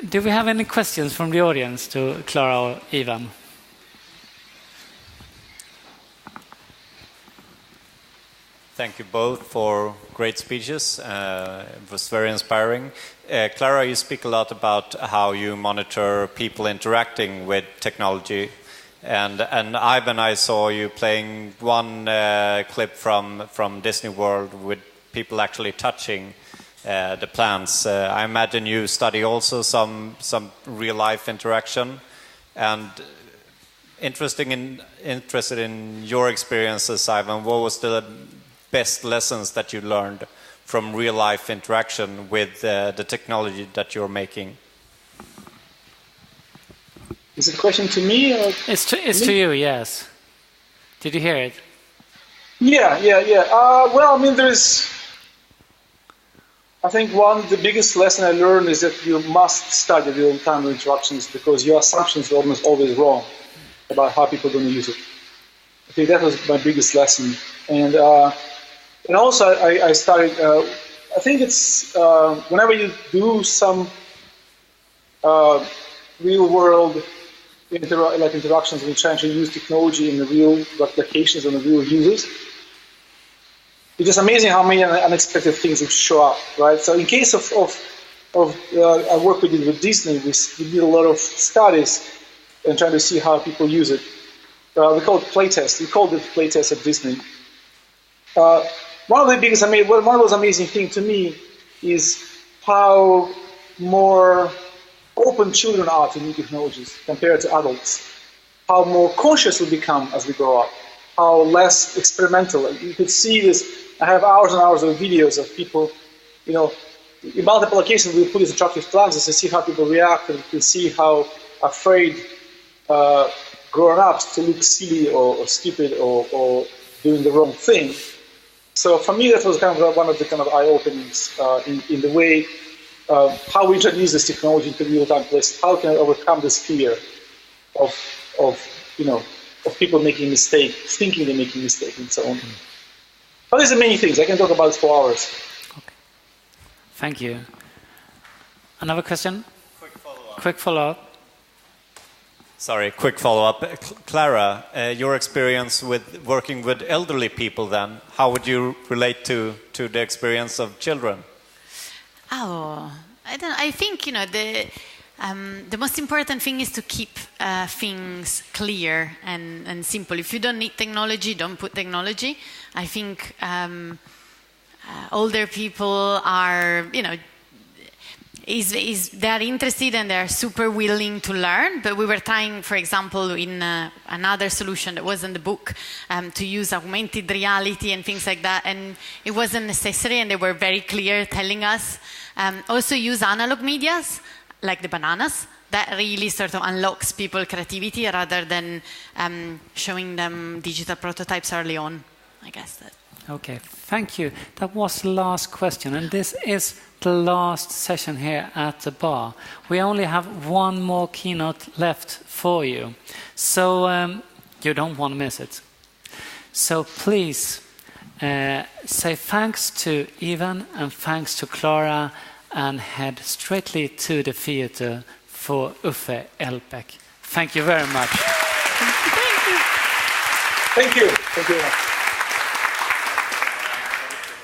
do we have any questions from the audience to Clara or Ivan? Thank you both for great speeches. It was very inspiring. Clara, you speak a lot about how you monitor people interacting with technology. And Ivan, I saw you playing one clip from Disney World with people actually touching the plants. I imagine you study also some real-life interaction. And interested in your experiences, Ivan, what was the best lessons that you learned from real-life interaction with the technology that you're making? Is it a question to me? Or it's to you, yes. Did you hear it? Yeah. Well, I mean, I think the biggest lesson I learned is that you must study real-time interactions because your assumptions are almost always wrong about how people are going to use it. I think that was my biggest lesson. And also, I started. I think it's whenever you do some real-world interactions, when trying to use technology in the real applications and the real users, it's just amazing how many unexpected things will show up, right? So, in case of I work with Disney, we did a lot of studies and trying to see how people use it. We call it playtest. We called it playtest at Disney. One of those amazing things to me is how more open children are to new technologies compared to adults. How more conscious we become as we grow up. How less experimental. You could see this. I have hours and hours of videos of people, in multiple occasions we put these attractive plants to see how people react, and you can see how afraid grown-ups to look silly or stupid or doing the wrong thing. So for me, that was kind of one of the kind of eye-openings in the way how we introduce this technology into real-time places. How can I overcome this fear of people making mistakes, thinking they're making mistakes, and so on. But there's many things. I can talk about it for hours. Okay. Thank you. Another question? Quick follow-up. Sorry, quick follow-up. Clara, your experience with working with elderly people then, how would you relate to the experience of children? I think, the most important thing is to keep things clear and simple. If you don't need technology, don't put technology. I think older people are, they're interested and they're super willing to learn. But we were trying, for example, in another solution that was in the book, to use augmented reality and things like that. And it wasn't necessary, and they were very clear telling us. Also use analog medias, like the bananas. That really sort of unlocks people's creativity rather than showing them digital prototypes early on, I guess. Okay, thank you. That was the last question, and this is the last session here at the bar. We only have one more keynote left for you, so you don't want to miss it. So please say thanks to Ivan and thanks to Clara and head straightly to the theater for Uffe Elbæk. Thank you very much. Thank you. Thank you.